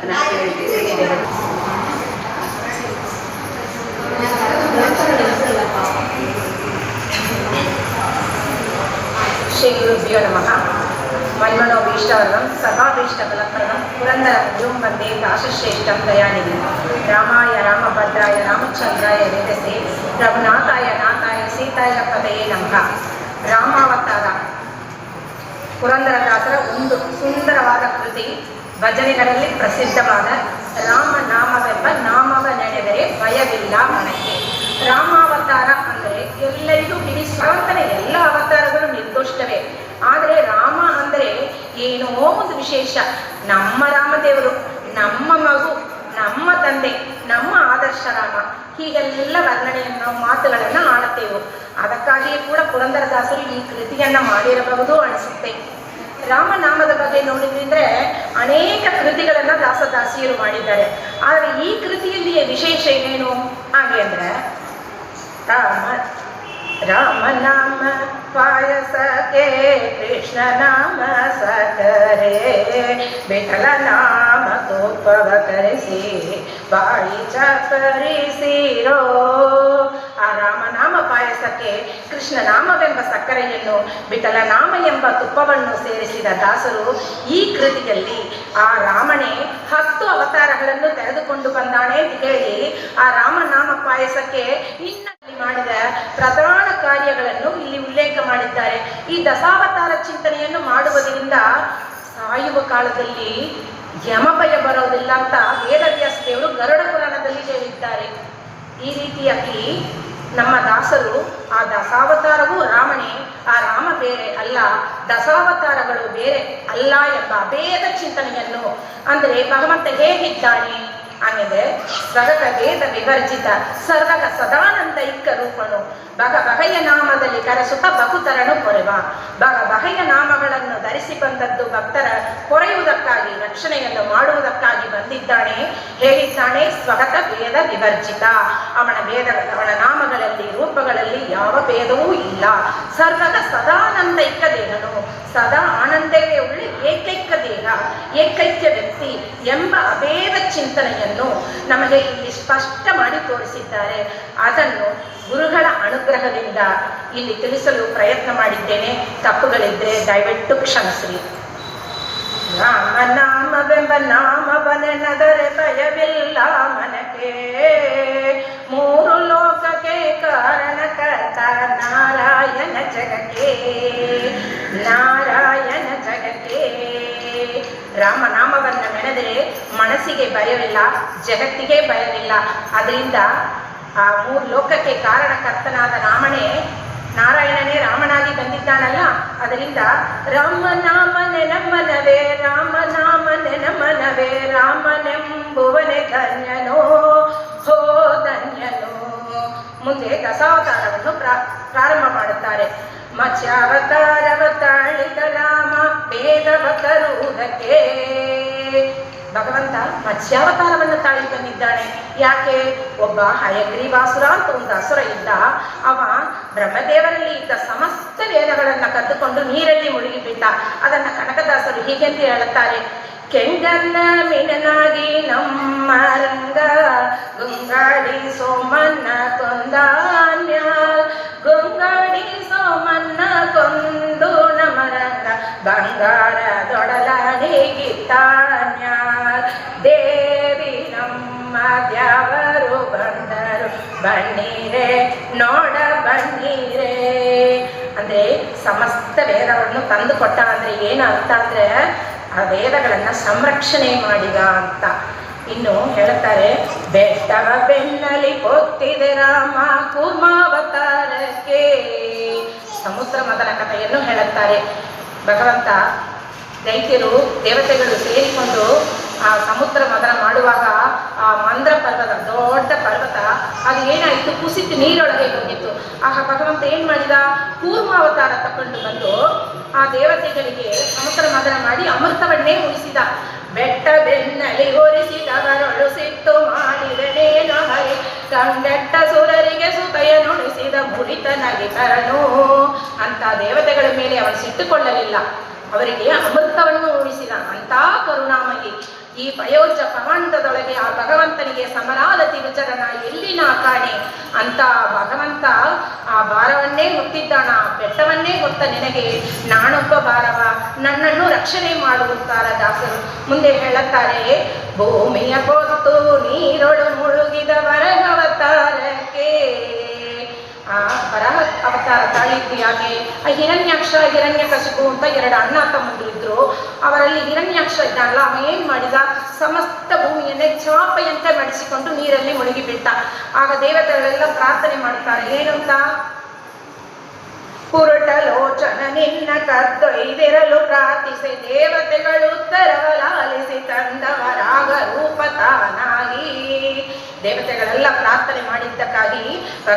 ಶ್ರೀ ಗುರುಭ್ಯೋ ನಮಃ. ಮನ್ಮನೋಭೀಷ್ಟವರ್ಣಂ ಸಭಾಭೀಷ್ಟಫಲಪ್ರದಂ ಪುರಂದರಂ ವಂದೇ ದಾಸಶ್ರೇಷ್ಠಂ ದಯಾನಿಧಿ. ರಾಮಾಯ ರಾಮಭದ್ರಾಯ ರಾಮಚಂದ್ರಾಯ ವೇದಸೆ ರಘುನಾಥಾಯ ನಾಥಾಯ ಸೀತಾಯ ಪದಯೇ ನಮಃ. ರಾಮಾವತಾರ ಪುರಂದರದಾಸರ ಒಂದು ಸುಂದರವಾದ ಕೃತಿ. ಭಜನೆಗಳಲ್ಲಿ ಪ್ರಸಿದ್ಧವಾದ ರಾಮನಾಮವೆಂಬ ನಾಮವ ನೆನೆದರೆ ಭಯವಿಲ್ಲ ಮನಕ್ಕೆ. ರಾಮಾವತಾರ ಅಂದರೆ ಎಲ್ಲರಿಗೂ ಭಗವಂತನ ಎಲ್ಲ ಅವತಾರಗಳು ನಿರ್ದೋಷವೇ. ಆದರೆ ರಾಮ ಅಂದರೆ ಏನೋ ಒಂದು ವಿಶೇಷ. ನಮ್ಮ ರಾಮದೇವರು, ನಮ್ಮ ಮಗು, ನಮ್ಮ ತಂದೆ, ನಮ್ಮ ಆದರ್ಶ ರಾಮ, ಹೀಗೆಲ್ಲ ವರ್ಣನೆಯನ್ನು ಮಾತುಗಳನ್ನು ಆಡುತ್ತೇವೆ. ಅದಕ್ಕಾಗಿಯೇ ಕೂಡ ಪುರಂದರದಾಸರು ಈ ಕೃತಿಯನ್ನ ಮಾಡಿರಬಹುದು ಅನಿಸುತ್ತೆ. ರಾಮನಾಮದ ಬಗ್ಗೆ ನೋಡಿದ್ರೆ ಅನೇಕ ಕೃತಿಗಳನ್ನ ದಾಸದಾಸಿಯರು ಮಾಡಿದ್ದಾರೆ. ಆದರೆ ಈ ಕೃತಿಯಲ್ಲಿಯೇ ವಿಶೇಷ ಏನೇನು ಹಾಗೆ ಅಂದ್ರೆ ರಾಮನಾಮ ಪಾಯಸಕ್ಕೆ ಕೃಷ್ಣ ನಾಮ ಸಕರೆ ವಿಠಲ ನಾಮ ತುಪ್ಪವ ಕರೆಸಿ ಬಾಯಿ ಚಪ್ಪರಿಸಿರೋ. ಆ ರಾಮನಾಮ ಪಾಯಸಕ್ಕೆ ಕೃಷ್ಣ ನಾಮವೆಂಬ ಸಕ್ಕರೆಯನ್ನು, ವಿಠಲ ನಾಮ ಎಂಬ ತುಪ್ಪವನ್ನು ಸೇರಿಸಿದ ದಾಸರು ಈ ಕೃತಿಯಲ್ಲಿ ಆ ರಾಮನೇ 10 ಅವತಾರಗಳನ್ನು ತೆಗೆದುಕೊಂಡು ಬಂದಾನೆ ಅಂತ ಹೇಳಿ ಆ ರಾಮನಾಮ ಪಾಯಸಕ್ಕೆ ಇನ್ನಲ್ಲಿ ಮಾಡಿದ ಪ್ರಧಾನ ಕಾರ್ಯಗಳನ್ನು ಇಲ್ಲಿ ಉಲ್ಲೇಖ ಮಾಡಿದ್ದಾರೆ. ಈ ದಶಾವತಾರ ಚಿಂತನೆಯನ್ನು ಮಾಡುವುದರಿಂದ ಸಾಯುವ ಕಾಲದಲ್ಲಿ ಯಮಭಯ ಬರೋದಿಲ್ಲ ಅಂತ ವೇದವ್ಯಾಸ ದೇವರು ಗರುಡ ಪುರಾಣದಲ್ಲಿ ಹೇಳಿದ್ದಾರೆ. ಈ ರೀತಿಯಾಗಿ ನಮ್ಮ ದಾಸರು ಆ ದಶಾವತಾರವೂ ರಾಮನೇ, ಆ ರಾಮ ಬೇರೆ ಅಲ್ಲ, ದಶಾವತಾರಗಳು ಬೇರೆ ಅಲ್ಲ ಎಂಬ ಅಭೇದ ಚಿಂತನೆಯನ್ನು, ಅಂದರೆ ಭಗವಂತ ಹೇಗಿದ್ದಾನೆ ಅಂದರೆ ಸ್ವಗತ ವೇದ ವಿವರ್ಜಿತ ಸರ್ವಗ ಸದಾನಂದೈಕ ರೂಪನು ಬಗೆಯ ನಾಮದಲ್ಲಿ ಕರೆಸುತ್ತ ಭಕ್ತರನ್ನು ಕೊರೆವ. ಬಗೆಯ ನಾಮಗಳನ್ನು ಧರಿಸಿ ಬಂದದ್ದು ಭಕ್ತರ ಕೊರೆಯುವುದಕ್ಕಾಗಿ, ರಕ್ಷಣೆಯನ್ನು ಬಂದಿದ್ದಾನೆ. ಹೇಳಿದ್ದಾನೆ ಸ್ವಗತ ವೇದ ವಿವರ್ಜಿತ. ಅವನ ನಾಮಗಳಲ್ಲಿ, ರೂಪಗಳಲ್ಲಿ ಯಾವ ಭೇದವೂ ಇಲ್ಲ. ಸರ್ವಗ ಸದಾನಂದೈಕ ದೇಹನು, ಸದಾ ಆನಂದಕ್ಕೆ ಉಳ್ಳಿ ಏಕೈಕ ದೇಹ, ಏಕೈಕ್ಯ ವ್ಯಕ್ತಿ ಎಂಬ ಅಭೇದ ಚಿಂತನೆಯನ್ನು ನಮಗೆ ಇಲ್ಲಿ ಸ್ಪಷ್ಟ ಮಾಡಿ ತೋರಿಸಿದ್ದಾರೆ. ಅದನ್ನು ಗುರುಗಳ ಅನುಗ್ರಹದಿಂದ ಇಲ್ಲಿ ತಿಳಿಸಲು ಪ್ರಯತ್ನ ಮಾಡಿದ್ದೇನೆ. ತಪ್ಪುಗಳಿದ್ರೆ ದಯವಿಟ್ಟು ಕ್ಷಮಿಸ್ರಿ. ರಾಮನಾಮವೆಂಬ ನಾಮವನೆನದರೆ ಭಯವಿಲ್ಲ ಮನಕ್ಕೆ, 3 ಲೋಕಕ್ಕೆ ಕಾರಣಕರ್ತ ನಾರಾಯಣ ಜಗಕ್ಕೆ, ನಾರಾಯಣ ಜಗಕ್ಕೆ. ರಾಮನಾಮವನ್ನು ನೆನೆದರೆ ಮನಸ್ಸಿಗೆ ಭಯವಿಲ್ಲ, ಜಗತ್ತಿಗೆ ಭಯವಿಲ್ಲ. ಅದರಿಂದ ಆ 3 ಲೋಕಕ್ಕೆ ಕಾರಣಕರ್ತನಾದ ನಾರಾಯಣನೇ ರಾಮನಾಗಿ ಬಂದಿದ್ದಾನಲ್ಲ. ಅದರಿಂದ ರಾಮನಾಮ ನೆನಮನವೇ, ರಾಮನಾಮ ನೆನಮನವೇ, ರಾಮನೆಂಬುವನೆ ಧನ್ಯನೋ ಹೋ ಧನ್ಯನೋ. ಮುಂದೆ ದಶಾವತಾರವನ್ನು ಪ್ರಾರಂಭ ಮಾಡುತ್ತಾರೆ. ಮತ್ಸ್ಯಾವತಾರವ ತಾಳಿದ ರಾಮ ಭೇದವ ತರುವುದಕ್ಕೆ. ಭಗವಂತ ಮತ್ಸ್ಯಾವತಾರವನ್ನು ತಾಳಿ ಬಂದಿದ್ದಾನೆ. ಯಾಕೆ? ಒಬ್ಬ ಹಯಗ್ರೀವಾಸುರ ಅಂತ ಒಂದು ಅಸುರ ಇದ್ದ. ಅವ ಬ್ರಹ್ಮದೇವರಲ್ಲಿ ಇದ್ದ ಸಮಸ್ತ ವೇದಗಳನ್ನು ಕದ್ದುಕೊಂಡು ನೀರಲ್ಲಿ ಮುಳುಗಿಬಿಟ್ಟ. ಅದನ್ನು ಕನಕದಾಸರು ಹೀಗೆಂದು ಹೇಳುತ್ತಾರೆ. ಕೆಂಗನ್ನ ಮೀನನಾಗಿ ನಮ್ಮ ರಂಗ ಗುಂಗಾಡಿ ಸೋಮನ್ನ ಕೊಂದಾನ್ಯ, ಗುಂಗಾಡಿ ಸೋಮನ್ನ ಕೊಂದು ನಮ್ಮ ರಂಗ ಬಂಗಾರದೊಡಲಾಡಿಗಿತ್ತಾನ್ಯ. ದೇವಿ ನಮ್ಮ ದ್ಯಾವರು ಬಂದರು ಬಣ್ಣೀರೇ ನೋಡ ಬಣ್ಣೀರೇ. ಅಂದ್ರೆ ಸಮಸ್ತ ವೇದಗಳನ್ನು ತಂದು ಕೊಟ್ಟ ಅಂದ್ರೆ ಏನು ಅರ್ಥ ಅಂದ್ರೆ ಆ ವೇದಗಳನ್ನ ಸಂರಕ್ಷಣೆ ಮಾಡಿದ ಅಂತ. ಇನ್ನು ಹೇಳುತ್ತಾರೆ, ಬೆಟ್ಟವ ಬೆನ್ನಲಿ ಹೊತ್ತಿದೆ ರಾಮ ಕೂರ್ಮಾವತಾರಕ್ಕೆ. ಸಮುದ್ರ ಮದನ ಕಥೆಯನ್ನು ಹೇಳುತ್ತಾರೆ. ಭಗವಂತ ದೈತ್ಯರು ದೇವತೆಗಳು ಸೇರಿಕೊಂಡು ಆ ಸಮುದ್ರ ಮದನ ಮಾಡುವಾಗ ಆ ಮಂದ್ರ ಪರ್ವತ, ದೊಡ್ಡ ಪರ್ವತ, ಅದು ಏನಾಯಿತು, ಕುಸಿತು ನೀರೊಳಗೆ ಹೋಗಿತ್ತು. ಆಗ ಭಗವಂತ ಏನ್ ಮಾಡಿದ, ಕೂರ್ಮಾವತಾರ ತಕೊಂಡು ಬಂದು ಆ ದೇವತೆಗಳಿಗೆ ಸಮುದ್ರ ಮದನ ಮಾಡಿ ಅಮೃತವನ್ನೇ ಉಳಿಸಿದ. ಬೆಟ್ಟ ಬೆನ್ನಲಿ ಹೊರಿಸಿದವರೊಳು ಸಿಟ್ಟು ಮಾಡಿದನೇನು ಹರಿ, ಕಂಗೆಟ್ಟ ಸುರರಿಗೆ ಸುತಯನುಣಿಸಿದ ಮುರಿತನಗಿ ಕರನು ಅಂತ ದೇವತೆಗಳ ಮೇಲೆ ಅವನು ಸಿಟ್ಟುಕೊಳ್ಳಲಿಲ್ಲ. ಅವರಿಗೆ ಅಮೃತವನ್ನು ಉಣಿಸಿದ ಅಂತ ಕರುಣಾಮಯಿ. ಈ ಪಯೋಜ ಪ್ರಮಾಣದೊಳಗೆ ಆ ಭಗವಂತನಿಗೆ ಸಮರಾದ ತಿರುಚರನ ಎಲ್ಲಿನ ಕಾಣೆ ಅಂತ ಭಗವಂತ ಆ ಭಾರವನ್ನೇ ಹೊತ್ತಿದ್ದಾನ. ಆ ಬೆಟ್ಟವನ್ನೇ ಹೊತ್ತ ನಿನಗೆ ನಾನೊಬ್ಬ ಭಾರವ, ನನ್ನನ್ನು ರಕ್ಷಣೆ ಮಾಡುತ್ತಾರ ದಾಸರು. ಮುಂದೆ ಹೇಳುತ್ತಾರೆ, ಭೂಮಿಯ ಹೊತ್ತು ನೀರೊಳು ಮುಳುಗಿದ ವರಗವತಾರಕ್ಕೆ. ಆ ವರಹ ಅವತಾರ ತಾಳಿದ್ದು ಯಾಕೆ? ಹಿರಣ್ಯಾಕ್ಷ ಹಿರಣ್ಯಕಶಿಪು ಅಂತ ಎರಡು ಅಣ್ಣ ತಮ್ಮಂದಿರು ಇದ್ರು. ಅವರಲ್ಲಿ ಹಿರಣ್ಯಾಕ್ಷ ಇದ್ದಾನಲ್ಲ, ಅವ ಏನ್ ಮಾಡಿದ, ಸಮಸ್ತ ಭೂಮಿಯನ್ನೇ ಚಾಪೆಯಂತೆ ಮಡಿಸಿಕೊಂಡು ನೀರಲ್ಲಿ ಮುಳುಗಿಬಿಟ್ಟ. ಆಗ ದೇವತೆಗಳೆಲ್ಲ ಪ್ರಾರ್ಥನೆ ಮಾಡ್ತಾರೆ, ಏನಂತ? ಕುರುಟಲೋಚನ ನಿನ್ನ ಕದ್ದೊಯ್ದಿರಲು ಪ್ರಾರ್ಥಿಸಿ ದೇವತೆಗಳು ಉತ್ತರವ ಲಾಲಿಸಿ ತಂದವರಾಗ ರೂಪ ತಾನಾಗಿ. ದೇವತೆಗಳೆಲ್ಲ ಪ್ರಾರ್ಥನೆ ಮಾಡಿದ್ದಕ್ಕಾಗಿ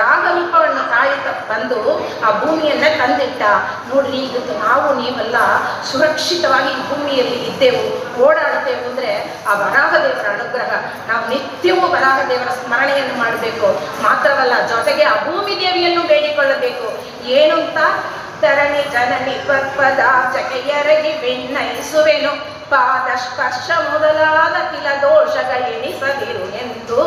ರಾಗರೂಪವನ್ನು ತಾಳಿ ಬಂದು ಆ ಭೂಮಿಯನ್ನ ತಂದಿಟ್ಟ. ನೋಡ್ರಿ, ಈಗ ನಾವು ನೀವೆಲ್ಲ ಸುರಕ್ಷಿತವಾಗಿ ಈ ಭೂಮಿಯಲ್ಲಿ ಇದ್ದೆವು, ಓಡಾಡುತ್ತೇವೆ ಅಂದ್ರೆ ಆ ವರಾಹ ದೇವರ ಅನುಗ್ರಹ. ನಾವು ನಿತ್ಯವೂ ವರಾಹ ದೇವರ ಸ್ಮರಣೆಯನ್ನು ಮಾಡಬೇಕು. ಮಾತ್ರವಲ್ಲ, ಜೊತೆಗೆ ಆ ಭೂಮಿ ದೇವಿಯನ್ನು ಬೇಡಿಕೊಳ್ಳಬೇಕು. ಏನು ಅಂತ? ತರಣಿ ಜನನಿ ಪದಾಚಕೆ ಎರಗಿ ವಿನ್ನಯಿಸುವೆನು, ಪಾದ ಸ್ಪರ್ಶ ಮೊದಲಾದ ಕಿಲ ದೋಷಗಳೆಣಿಸದಿರು ಎಂದು.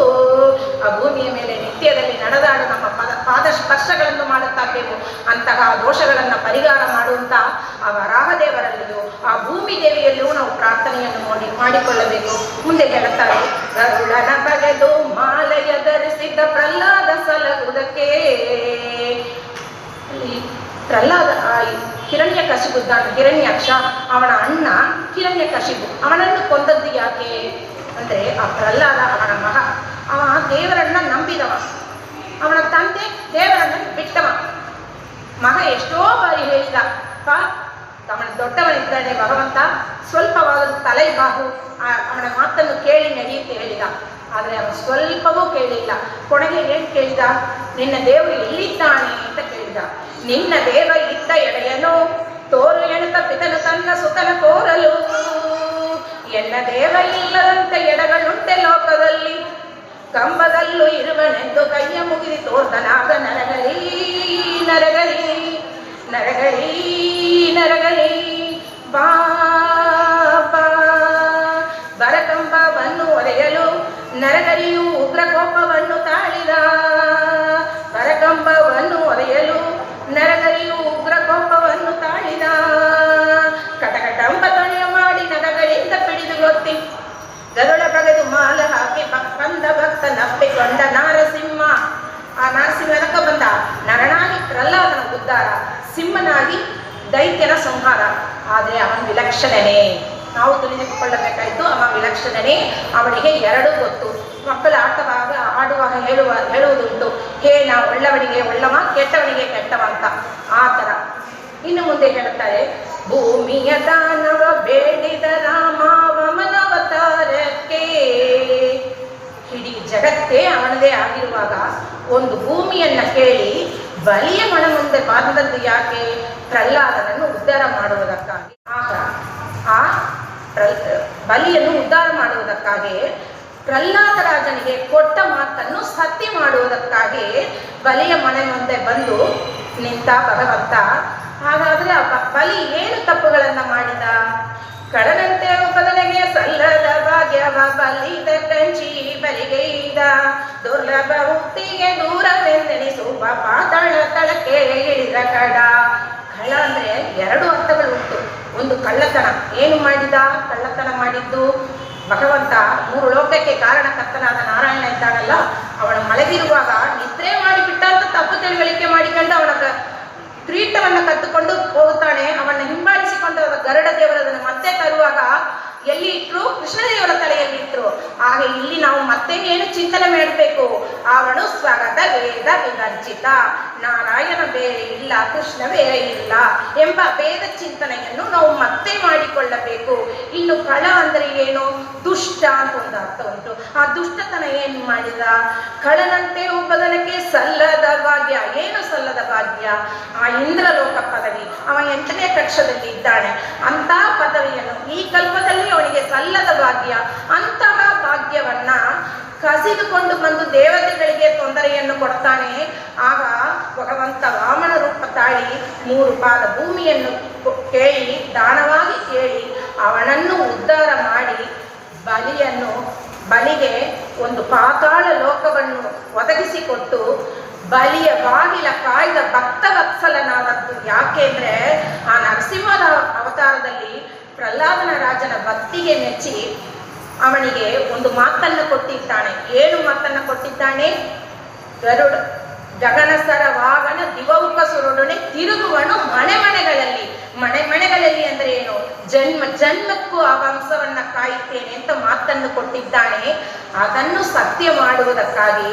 ಆ ಭೂಮಿಯ ಮೇಲೆ ನಿತ್ಯದಲ್ಲಿ ನಡೆದಾಡು ನಮ್ಮ ಪಾದ ಸ್ಪರ್ಶಗಳನ್ನು ಮಾಡುತ್ತಾಬೇಕು. ಅಂತಹ ದೋಷಗಳನ್ನು ಪರಿಹಾರ ಮಾಡುವಂತ ಆ ವರಾಹದೇವರಲ್ಲಿಯೂ ಆ ಭೂಮಿ ದೇವಿಯಲ್ಲೂ ನಾವು ಪ್ರಾರ್ಥನೆಯನ್ನು ಮಾಡಿಕೊಳ್ಳಬೇಕು. ಮುಂದೆ ಹೇಳುತ್ತಾರೆ, ಗರುಡನ ಬಗೆದು ಮಾಲೆಯ ಧರಿಸಿದ್ದ ಪ್ರಹ್ಲಾದ ಸಲಹುವುದಕ್ಕೆ. ಪ್ರಹ್ಲಾದ ಹಿರಣ್ಯಕಶಿಪು ಹಿರಣ್ಯಾಕ್ಷ, ಅವನ ಅಣ್ಣ ಹಿರಣ್ಯಕಶಿಪು, ಅವನನ್ನು ಕೊಂದದ್ದು ಯಾಕೆ ಅಂದ್ರೆ ಆ ಪ್ರಹ್ಲಾದ ಅವನ ಮಗ. ಅವ ದೇವರನ್ನ ನಂಬಿದವ, ಅವನ ತಂದೆ ದೇವರನ್ನ ಬಿಟ್ಟವ. ಮಗ ಎಷ್ಟೋ ಬಾರಿ ಹೇಳಿದ, ಅವನ ದೊಡ್ಡವನಿದ್ದಾನೆ ಭಗವಂತ, ಸ್ವಲ್ಪವಾದ ತಲೆ ಬಾಹು, ಅವನ ಮಾತನ್ನು ಕೇಳಿ ನಡೆಯುತ್ತೆ ಹೇಳಿದ. ಆದರೆ ಅವನು ಸ್ವಲ್ಪವೂ ಕೇಳಿಲ್ಲ. ಕೊನೆಗೆ ಏನ್ ಕೇಳಿದ? ನಿನ್ನ ದೇವರು ಎಲ್ಲಿದ್ದಾನೆ ಅಂತ ಕೇಳಿದ. ನಿನ್ನ ದೇವ ಇದ್ದ ಎಡೆಯನು ತೋರು ಎಣುತ್ತ ಪಿತನು ತನ್ನ ಸುತನ ತೋರಲು, ಎನ್ನ ದೇವ ಇಲ್ಲದಂತೆ ಎಡಗಳುಂಟೆ ಲೋಕದಲ್ಲಿ, ಕಂಬದಲ್ಲೂ ಇರುವನೆಂದು ಕೈಯ ಮುಗಿದಿ ತೋರ್ದನಾಗ ನರಗರಿ ನರಗರಿ ನರಗರಿ ನರಗರಿ ಬಾ ಬರಕಂಬವನ್ನು ಒಡೆಯಲು ನರಗರಿಯು ಉಗ್ರ ಕೋಪವನ್ನು ತಾಳಿದ. ಬರಕಂಬವನ್ನು ಒಡೆಯಲು ನರಗರಿಯು ಉಗ್ರ ಕೋಪವನ್ನು ತಾಳಿದ. ಕಟಕಟಂಬ ತೊಳೆಯ ಮಾಡಿ ನಗಗಳಿಂದ ಪಿಡಿದು ಗೊತ್ತಿ ಗರುಡ ಬಗೆದು ಮಾಲ ಹಾಕಿ ಬಂದ ಭಕ್ತ ನಪ್ಪಿಕೊಂಡ ನಾರಸಿಂಹ. ಆ ನರಸಿಂಹನಕ ಬಂದ ನರನಾಗಿ ಪ್ರಹ್ಲಾದನ ಉದ್ಧಾರ, ಸಿಂಹನಾಗಿ ದೈತ್ಯನ ಸಂಹಾರ. ಆದರೆ ಅವನ ವಿಲಕ್ಷಣನೇ ನಾವು ತಿಳಿದುಕೊಳ್ಳಬೇಕಾಯಿತು. ಅವ ವಿಲಕ್ಷಣನೇ. ಅವನಿಗೆ ಎರಡೂ ಗೊತ್ತು. ಮಕ್ಕಳು ಆಡುವಾಗ ಹೇಳುವುದುಂಟು, ನಾ ಒಳ್ಳವನಿಗೆ ಒಳ್ಳವ, ಕೆಟ್ಟವನಿಗೆ ಕೆಟ್ಟವ ಅಂತ. ಆ ಥರ. ಇನ್ನು ಮುಂದೆ ಹೇಳುತ್ತಾರೆ, ಭೂಮಿಯ ದಾನವ ಬೇಡಿದ ರಾಮ ವಮನವತಾರಕ್ಕೆ. ಇಡೀ ಜಗತ್ತೇ ಅವನದೇ ಆಗಿರುವಾಗ ಒಂದು ಭೂಮಿಯನ್ನ ಕೇಳಿ ಬಲಿಯ ಮನ ಮುಂದೆ ಬಾರದದ್ದು ಯಾಕೆ? ಪ್ರಹ್ಲಾದನನ್ನು ಉದ್ಧಾರ ಮಾಡುವುದಕ್ಕಾಗಿ. ಆಗ ಆ ಬಲಿಯನ್ನು ಉದ್ಧಾರ ಮಾಡುವುದಕ್ಕಾಗಿ ಪ್ರಹ್ಲಾದ ರಾಜನಿಗೆ ಕೊಟ್ಟ ಮಾತನ್ನು ಸತ್ಯ ಮಾಡುವುದಕ್ಕಾಗಿ ಬಲಿಯ ಮನೆ ಮುಂದೆ ಬಂದು ನಿಂತ ಭಗವಂತ. ಹಾಗಾದ್ರೆ ಆ ಬಲಿ ಏನು ತಪ್ಪುಗಳನ್ನ ಮಾಡಿದ? ಕಡದಂತೆ ಬದಲಿಗೆ ಸಲ್ಲದ ಭಾಗ್ಯವ ಬಲಿದ ಕಂಚಿ ಬಲಿಗೈದ, ದುರ್ಲಭ ಮುಕ್ತಿಗೆ ದೂರವೆಂದೆನಿಸುವ ಪಾತಾಳ ತಳಕ್ಕೆ ಇಳಿದ ಕಡ. ಕಳ್ಳ ಅಂದ್ರೆ ಎರಡು ಅರ್ಥಗಳು ಉಂಟು. ಒಂದು ಕಳ್ಳತನ. ಏನು ಮಾಡಿದ? ಕಳ್ಳತನ ಮಾಡಿದ್ದು ಭಗವಂತ. ಮೂರು ಲೋಕಕ್ಕೆ ಕಾರಣಕರ್ತನಾದ ನಾರಾಯಣ ಇದ್ದಾನಲ್ಲ, ಅವನು ಮಲಗಿರುವಾಗ ನಿದ್ರೆ ಮಾಡಿಬಿಟ್ಟ ಅಂತ ತಪ್ಪು ತಿಳುವಳಿಕೆ ಮಾಡಿಕೊಂಡು ಅವನ ಕಿರೀಟವನ್ನು ಕತ್ತುಕೊಂಡು ಹೋಗುತ್ತಾನೆ. ಅವನ್ನ ಹಿಂಬಾಲಿಸಿಕೊಂಡು ಗರುಡ ದೇವರದನ್ನು ಮತ್ತೆ ತರುವಾಗ ಎಲ್ಲಿ ಇಟ್ರು? ಕೃಷ್ಣದೇವರ ತಲೆಯಲ್ಲಿ ಇಟ್ರು. ಆಗ ಇಲ್ಲಿ ನಾವು ಮತ್ತೆ ಏನು ಚಿಂತನೆ ಮಾಡಬೇಕು? ಅವನು ಸ್ವಗತ ವೇದ ವಿವರ್ಜಿತ, ನಾರಾಯಣ ಬೇರೆ ಇಲ್ಲ, ಕೃಷ್ಣ ಬೇರೆ ಇಲ್ಲ ಎಂಬ ಭೇದ ಚಿಂತನೆಯನ್ನು ನಾವು ಮತ್ತೆ ಮಾಡಿಕೊಳ್ಳಬೇಕು. ಇನ್ನು ಕಳ ಅಂದರೆ ಏನು? ದುಷ್ಟ ಅಂತ ಒಂದು ಅರ್ಥ ಉಂಟು. ಆ ದುಷ್ಟತನ ಏನು ಮಾಡಿದ? ಕಳನಂತೆ ಒಬ್ಬದನಕ್ಕೆ ಸಲ್ಲದ ಭಾಗ್ಯ. ಏನು ಸಲ್ಲದ ಭಾಗ್ಯ? ಆ ಇಂದ್ರಲೋಕ ಪದವಿ. ಅವ 8ನೇ ಕಕ್ಷದಲ್ಲಿ ಇದ್ದಾನೆ. ಅಂತ ಪದವಿಯನ್ನು ಈ ಕಲ್ಪದಲ್ಲಿ ಅವನಿಗೆ ಸಲ್ಲದ ಭಾಗ್ಯ. ಅಂತಹ ಭಾಗ್ಯವನ್ನ ಕಸಿದುಕೊಂಡು ಬಂದು ದೇವತೆಗಳಿಗೆ ತೊಂದರೆಯನ್ನು ಕೊಡ್ತಾನೆ. ಆಗ ಭಗವಂತ ವಾಮನ ರೂಪ ತಾಳಿ 3 ಪಾದ ಭೂಮಿಯನ್ನು ಕೇಳಿ ದಾನವಾಗಿ ಕೇಳಿ ಅವನನ್ನು ಉದ್ಧಾರ ಮಾಡಿ ಬಲಿಗೆ ಒಂದು ಪಾತಾಳ ಲೋಕವನ್ನು ಒದಗಿಸಿಕೊಟ್ಟು ಬಲಿಯ ಬಾಗಿಲ ಕಾಯ್ದ ಭಕ್ತವತ್ಸಲನಾದದ್ದು. ಯಾಕೆಂದ್ರೆ ಆ ನರಸಿಂಹರ ಅವತಾರದಲ್ಲಿ ಪ್ರಹ್ಲಾದನ ರಾಜನ ಭಕ್ತಿಗೆ ಮೆಚ್ಚಿ ಅವನಿಗೆ ಒಂದು ಮಾತನ್ನು ಕೊಟ್ಟಿದ್ದಾನೆ. ಏನು ಮಾತನ್ನು ಕೊಟ್ಟಿದ್ದಾನೆ? ಗಗನಸರ ವಾಗನ ದಿವೌಕ ಸುರುಡನೆ ತಿರುಗುವನು ಮನೆಗಳಲ್ಲಿ ಅಂದ್ರೆ ಏನು? ಜನ್ಮಕ್ಕೂ ಆ ವಂಶವನ್ನ ಕಾಯುತ್ತೇನೆ ಅಂತ ಮಾತನ್ನು ಕೊಟ್ಟಿದ್ದಾನೆ. ಅದನ್ನು ಸತ್ಯ ಮಾಡುವುದಕ್ಕಾಗಿ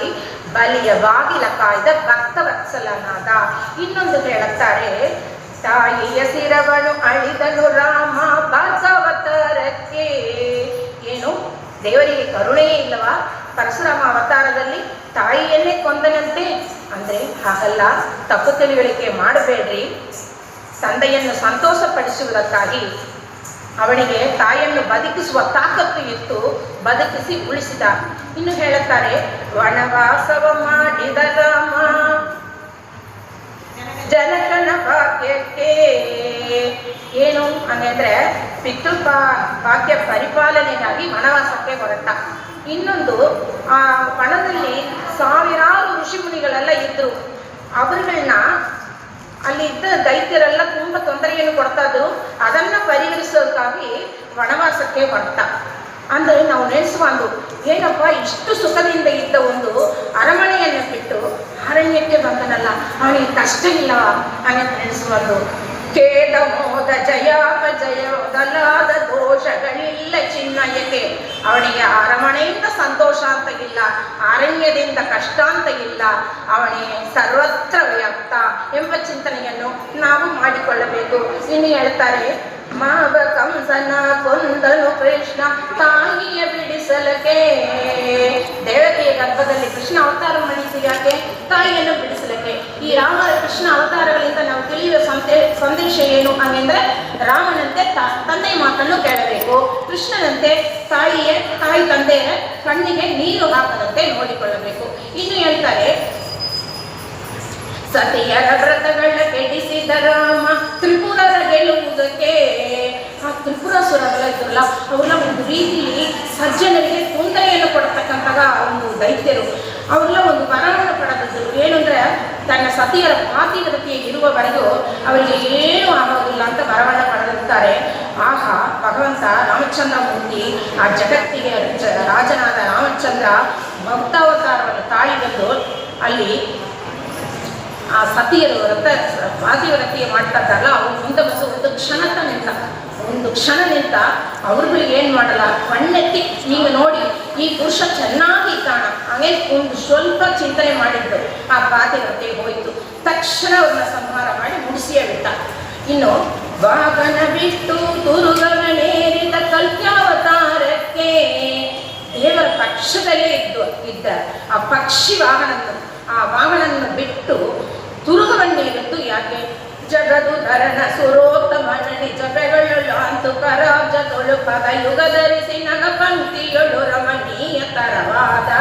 ಬಲಿಯ ಬಾಗಿಲ ಕಾಯ್ದ ಭಕ್ತವತ್ಸಲನಾದ. ಇನ್ನೊಂದು ಹೇಳುತ್ತಾರೆ, ತಾಯಿಯ ಸಿರವನು ಅಳಿದನು ರಾಮ ಭಾಗವತರಕ್ಕೆ. ಏನು ದೇವರಿಗೆ ಕರುಣೆಯೇ ಇಲ್ಲವಾ? ಪರಶುರಾಮ ಅವತಾರದಲ್ಲಿ ತಾಯಿಯನ್ನೇ ಕೊಂದನಂತೆ. ಅಂದ್ರೆ ಹಾಗಲ್ಲ, ತಪ್ಪು ತಿಳುವಳಿಕೆ ಮಾಡಬೇಡ್ರಿ. ತಂದೆಯನ್ನು ಸಂತೋಷಪಡಿಸುವುದಕ್ಕಾಗಿ ಅವನಿಗೆ ತಾಯಿಯನ್ನು ಬದುಕಿಸುವ ತಾಕತ್ತು ಇತ್ತು, ಬದುಕಿಸಿ ಉಳಿಸಿದ. ಇನ್ನು ಹೇಳುತ್ತಾರೆ, ವನವಾಸವ ಮಾಡಿದ ರಾಮ ಜನಕನ ಭಾಗ್ಯಕ್ಕೆ. ಏನು ಅಂದರೆ ಭಾಗ್ಯ ಪರಿಪಾಲನೆಗಾಗಿ ವನವಾಸಕ್ಕೆ ಹೊರಟ. ಇನ್ನೊಂದು, ಆ ವನದಲ್ಲಿ ಸಾವಿರಾರು ಋಷಿಮುನಿಗಳೆಲ್ಲ ಇದ್ರು. ಅವರುಗಳನ್ನ ಅಲ್ಲಿ ಇದ್ದ ದೈತ್ಯರೆಲ್ಲ ತುಂಬ ತೊಂದರೆಯನ್ನು ಕೊಡ್ತಾ ಇದ್ರು. ಅದನ್ನ ಪರಿಹರಿಸೋದಕ್ಕಾಗಿ ವನವಾಸಕ್ಕೆ ಹೊರಟ. ಅಂದರೆ ನಾವು ನೆನೆಸುವಂದು, ಏನಪ್ಪ ಇಷ್ಟು ಸುಖದಿಂದ ಇದ್ದ ಒಂದು ಅರಮನೆಯನ್ನು ಬಿಟ್ಟು ಅರಣ್ಯಕ್ಕೆ ಬಂದನಲ್ಲ, ಅವನಿಗೆ ಕಷ್ಟ ಇಲ್ಲವ ಹಾಗೆ ನೆನೆಸುವಂದು. ಖೇದ ಮೋದ ಜಯಾಪಜಯದಲಾದ ದೋಷಗಳಿಲ್ಲ ಚಿನ್ನಯಕ್ಕೆ. ಅವನಿಗೆ ಅರಮನೆಯಿಂದ ಸಂತೋಷ ಅಂತ ಇಲ್ಲ, ಅರಣ್ಯದಿಂದ ಕಷ್ಟ ಅಂತ ಇಲ್ಲ, ಅವನಿಗೆ ಸರ್ವತ್ರ ವ್ಯಕ್ತ ಎಂಬ ಚಿಂತನೆಯನ್ನು ನಾವು ಮಾಡಿಕೊಳ್ಳಬೇಕು. ಇನ್ನು ಹೇಳ್ತಾರೆ, ಮಾವ ಕಂಸನ ಕೊಂದನು ಕೃಷ್ಣ ತಾಯಿಯ ಬಿಡಿಸಲಕ್ಕೆ. ದೇವಕಿಯ ಗರ್ಭದಲ್ಲಿ ಕೃಷ್ಣ ಅವತಾರ ಮಾಡಿಸಿ ಯಾಕೆ? ತಾಯಿಯನ್ನು ಬಿಡಿಸಲಕ್ಕೆ. ಈ ರಾಮ ಕೃಷ್ಣ ಅವತಾರಗಳಿಂದ ನಾವು ತಿಳಿಯುವ ಸಂದೇಶ ಏನು ಹಾಗೆಂದ್ರೆ, ರಾಮನಂತೆ ತಂದೆಯ ಮಾತನ್ನು ಕೇಳಬೇಕು, ಕೃಷ್ಣನಂತೆ ತಾಯಿ ತಂದೆಯ ಕಣ್ಣಿಗೆ ನೀರು ಹಾಕದಂತೆ ನೋಡಿಕೊಳ್ಳಬೇಕು. ಇನ್ನು ಹೇಳ್ತಾರೆ, ಸತಿಯರ ವ್ರತಗಳ ಕೆಡಿಸಿದ ರಾಮ ತ್ರಿಪುರರ ಗೆಲ್ಲುವುದಕ್ಕೆ. ಆ ತ್ರಿಪುರಾಸುರರೆಲ್ಲ ಇದ್ರಲ್ಲ, ಅವರೆಲ್ಲ ಒಂದು ರೀತಿಯಲ್ಲಿ ಸಜ್ಜನರಿಗೆ ತೊಂದರೆಯನ್ನು ಕೊಡ್ತಕ್ಕಂತಹ ಒಂದು ದೈತ್ಯರು. ಅವರೆಲ್ಲ ಒಂದು ವರವನ್ನು ಪಡೆದಿದ್ದರು. ಏನು ಅಂದರೆ, ತನ್ನ ಸತಿಯರ ಪಾತಿವ್ರತಿಯ ಇರುವವರೆಗೂ ಅವರಿಗೆ ಏನೂ ಆಗೋದಿಲ್ಲ ಅಂತ ವರವನ್ನು ಪಡೆದಿರ್ತಾರೆ. ಆಗ ಭಗವಂತ ರಾಮಚಂದ್ರ ಮೂರ್ತಿ ಆ ಜಗತ್ತಿಗೆ ರಾಜನಾದ ರಾಮಚಂದ್ರ ಭಕ್ತಾವತಾರವನ್ನು ತಾಳಿ ಬಂದು ಅಲ್ಲಿ ಆ ಸತಿಯರು ಪಾತಿವ್ರತಿಯ ಮಾಡ್ತಾ ಇದ್ದಾರಲ್ಲ, ಅವ್ರು ಮುಂದೆ ಬಸ್ ಒಂದು ಕ್ಷಣ ನಿಂತ ಅವ್ರುಗಳಿಗೆ ಏನು ಮಾಡಲ್ಲ, ಕಣ್ಣೆತ್ತಿ ಈಗ ನೋಡಿ ಈ ಪುರುಷ ಚೆನ್ನಾಗಿ ಕಾಣ ಹಾಗೆ ಒಂದು ಸ್ವಲ್ಪ ಚಿಂತನೆ ಮಾಡಿದ್ದು ಆ ಪಾತಿವ್ರತೆಗೆ ಹೋಯಿತು. ತಕ್ಷಣ ಅವ್ರನ್ನ ಸಂಹಾರ ಮಾಡಿ ಮುಡಿಸಿಯೇ ಬಿಟ್ಟ. ಇನ್ನು ವಾಗನ ಬಿಟ್ಟು ತುರುಗನೇರಿದ ಕಲ್ಪ್ಯಾವತಾರಕ್ಕೆ. ದೇವರ ಪಕ್ಷದಲ್ಲೇ ಇದ್ದ ಆ ಪಕ್ಷಿ ವಾಹನನ್ನು ಬಿಟ್ಟು ತುರುಗವನ್ನೇರಿದ್ದು ಯಾಕೆ? ಜಗದು ಧರಣ ಸುರೋತ್ತಮನ ನಿಜಗಳು ಅಂತು ಕರಾಜ ತೊಳುಪದ ಯುಗ ಧರಿಸಿ ನಗ ಪಂಕ್ತಿಯೊಳು ರಮಣೀಯ ತರವಾದ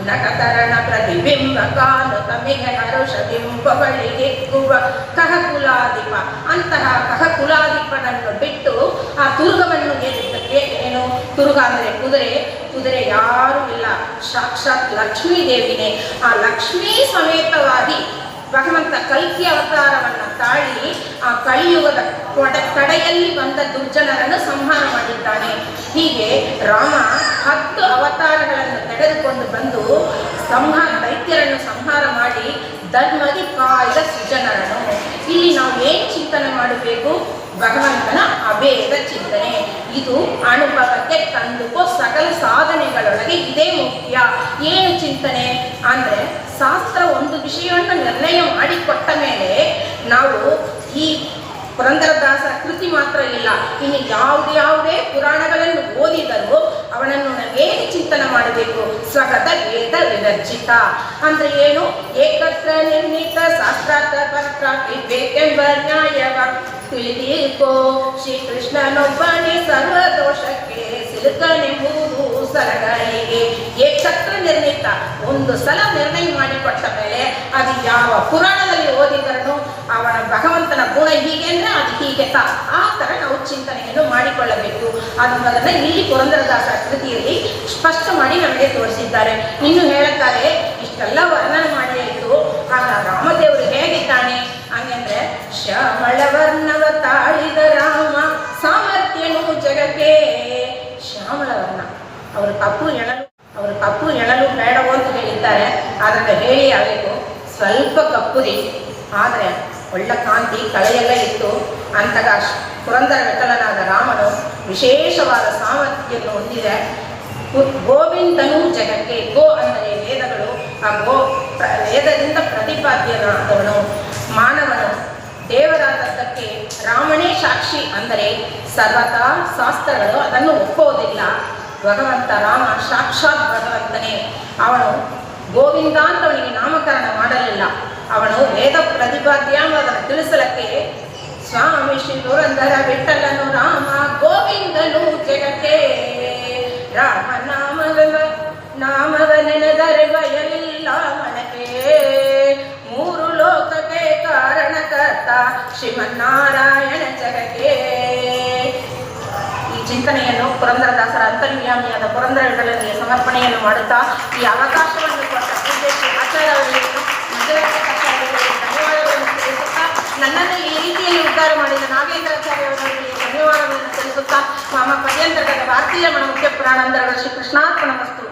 ನಗತರಣ ಪ್ರತಿಬಿಂಬ ಕಾಲು ತಮಿಗೆ ಹರುಷದಿಂಬಗಳಿಗೆಕ್ಕುವ ಕಹಕುಲಾಧಿಪ. ಅಂತಹ ಕಹಕುಲಾಧಿಪನನ್ನು ಬಿಟ್ಟು ಆ ತುರುಗವನ್ನು ಏರಿದ್ದಕ್ಕೆ ಏನು? ತುರುಗ ಅಂದರೆ ಕುದುರೆ ಯಾರೂ ಇಲ್ಲ, ಸಾಕ್ಷಾತ್ ಲಕ್ಷ್ಮೀ ದೇವಿನೇ. ಆ ಲಕ್ಷ್ಮೀ ಸಮೇತವಾಗಿ ಭಗವಂತ ಕಲ್ಕಿ ಅವತಾರವನ್ನು ತಾಳಿ ಆ ಕಲಿಯುಗದ ಕಡೆಯಲ್ಲಿ ಬಂದ ದುರ್ಜನರನ್ನು ಸಂಹಾರ ಮಾಡಿದ್ದಾನೆ. ಹೀಗೆ ರಾಮ 10 ಅವತಾರಗಳನ್ನು ತೆಗೆದುಕೊಂಡು ಬಂದು ದೈತ್ಯರನ್ನು ಸಂಹಾರ ಮಾಡಿ ಧರ್ಮಗೆ ಕಾಯ್ದ ಸುಜನರನ್ನು. ಇಲ್ಲಿ ನಾವು ಏನು ಚಿಂತನೆ ಮಾಡಬೇಕು? ಭಗವಂತನ ಅಭೇದ ಚಿಂತನೆ. ಇದು ಅನುಭವಕ್ಕೆ ತಂದುಕೋ ಸಕಲ ಸಾಧನೆಗಳೊಳಗೆ ಇದೇ ಮುಖ್ಯ. ಏನು ಚಿಂತನೆ ಅಂದರೆ, ಶಾಸ್ತ್ರ ಒಂದು ವಿಷಯವನ್ನು ನಿರ್ಣಯ ಮಾಡಿಕೊಟ್ಟ ಮೇಲೆ ನಾವು ಈ ಪುರಂದರದಾಸರ ಕೃತಿ ಮಾತ್ರ ಇಲ್ಲ, ಇನ್ನು ಯಾವುದೇ ಪುರಾಣಗಳನ್ನು ಓದಿದರೂ ಅವನನ್ನು ನಾವೇನು ಚಿಂತನೆ ಮಾಡಬೇಕು? ಸ್ವಗತ ವೇದ ವಿವರ್ಜಿತ ಅಂದರೆ ಏನು? ಏಕತ್ರ ನಿರ್ಮಿತ ಶಾಸ್ತ್ರಾರ್ಥ ಬೇಕೆಂಬ ನ್ಯಾಯವ ತಿಳಿದೀಕೋ. ಶ್ರೀಕೃಷ್ಣನೊಬ್ಬನೇ ಸರ್ವದೋಷಕ್ಕೆ ಸಿಲುಕನೆಂಬುದು ಸಲಗಳಿಗೆ ಏಕತ್ರ ನಿರ್ಣಯಿತ ಒಂದು ಸಲ ನಿರ್ಣಯ ಮಾಡಿಕೊಟ್ಟ ಮೇಲೆ ಅದು ಯಾವ ಪುರಾಣದಲ್ಲಿ ಓದಿದರೂ ಅವನ ಭಗವಂತನ ಗುಣ ಹೀಗೆ ಅಂದ್ರೆ ಅದು ಹೀಗೆ ಆ ತರ ನಾವು ಚಿಂತನೆಯನ್ನು ಮಾಡಿಕೊಳ್ಳಬೇಕು ಅನ್ನೋದನ್ನ ಇಲ್ಲಿ ಪುರಂದರದಾಸರ ಕೃತಿಯಲ್ಲಿ ಸ್ಪಷ್ಟ ಮಾಡಿ ನಮಗೆ ತೋರಿಸಿದ್ದಾರೆ. ಇನ್ನು ಹೇಳುತ್ತಾರೆ, ಇಷ್ಟೆಲ್ಲ ವರ್ಣನೆ ಮಾಡಿ ಆಯಿತು, ಆಗ ರಾಮದೇವರು ಹೇಗಿದ್ದಾನೆ ಹಂಗಂದ್ರೆ ಶ್ಯಾಮಳ ವರ್ಣವ ತಾಳಿದ ರಾಮ ಸಾಮರ್ಥ್ಯನು ಜಗಕ್ಕೆ. ಶ್ಯಾಮಳ ವರ್ಣ, ಅವರು ಕಪ್ಪು ಎಣಲು ಬೇಡವೋ ಅಂತ ಹೇಳಿದ್ದಾರೆ, ಅದನ್ನು ಹೇಳಿ ಆಗಬೇಕು. ಸ್ವಲ್ಪ ಕಪ್ಪುರಿ ಆದರೆ ಒಳ್ಳೆ ಕಾಂತಿ ಕಳೆಯೆಲ್ಲ ಇತ್ತು. ಅಂತಹ ಪುರಂದರ ವಿಠಲನಾದ ರಾಮನು ವಿಶೇಷವಾದ ಸಾಮರ್ಥ್ಯವನ್ನು ಹೊಂದಿದೆ. ಗೋವಿಂದನು ಜಗಕ್ಕೆ, ಗೋ ಅಂದರೆ ವೇದಗಳು, ಆ ವೇದದಿಂದ ಪ್ರತಿಪಾದ್ಯನಾದವನು ಮಾನವನು. ದೇವರಾದದ್ದಕ್ಕೆ ರಾಮನೇ ಸಾಕ್ಷಿ ಅಂದರೆ ಸರ್ವತಾ ಶಾಸ್ತ್ರಗಳು ಅದನ್ನು ಒಪ್ಪುವುದಿಲ್ಲ. ಭಗವಂತ ರಾಮ ಸಾಕ್ಷಾತ್ ಭಗವಂತನೇ. ಅವನು ಗೋವಿಂದ ಅಂತ ಅವನಿಗೆ ನಾಮಕರಣ ಮಾಡಲಿಲ್ಲ, ಅವನು ವೇದ ಪ್ರತಿಪಾದ್ಯ ಅದನ್ನು ತಿಳಿಸಲಕ್ಕೆ ಸ್ವಾಮಿ ಶ್ರೀ ಪುರಂದರ ವಿಠಲನು ರಾಮ ಗೋವಿಂದನು ಜಗಕ್ಕೆ. ರಾಮ ನಾಮವ ನೆನೆದರೆ ಭಯವಿಲ್ಲ ಮನಕ್ಕೆ, ಮೂರು ಲೋಕಕ್ಕೆ ಕಾರಣಕರ್ತ ಶ್ರೀಮನ್ನಾರಾಯಣ ಜಗಕ್ಕೆ. ಈ ಚಿಂತನೆಯನ್ನು ಪುರಂದರದಾಸರ ಅಂತರ್ಯಾಮಿಯಾದ ಪುರಂದರ ವಿಠಲನಿಗೆ ಸಮರ್ಪಣೆಯನ್ನು ಮಾಡುತ್ತಾ ಈ ಅವಕಾಶವನ್ನು ಕೊಟ್ಟ ಆಚಾರ್ಯವರಿಗೆ ಧನ್ಯವಾದಗಳನ್ನು ತಿಳಿಸುತ್ತಾ, ನನ್ನನ್ನು ಈ ರೀತಿಯಲ್ಲಿ ಉದ್ಧಾರ ಮಾಡಿದ ನಾಗೇಂದ್ರಾಚಾರ್ಯವರಿಗೆ ಧನ್ಯವಾದಗಳನ್ನು ತಿಳಿಸುತ್ತಾ, ಮಾಮ ಪರ್ಯಂತರ್ಗತ ಭಾರತೀಯ ಮಣ ಮುಖ್ಯ ಪುರಾಣಾಂತರ್ಗತ ಶ್ರೀ ಕೃಷ್ಣಾರ್ಪಣ ವಸ್ತು.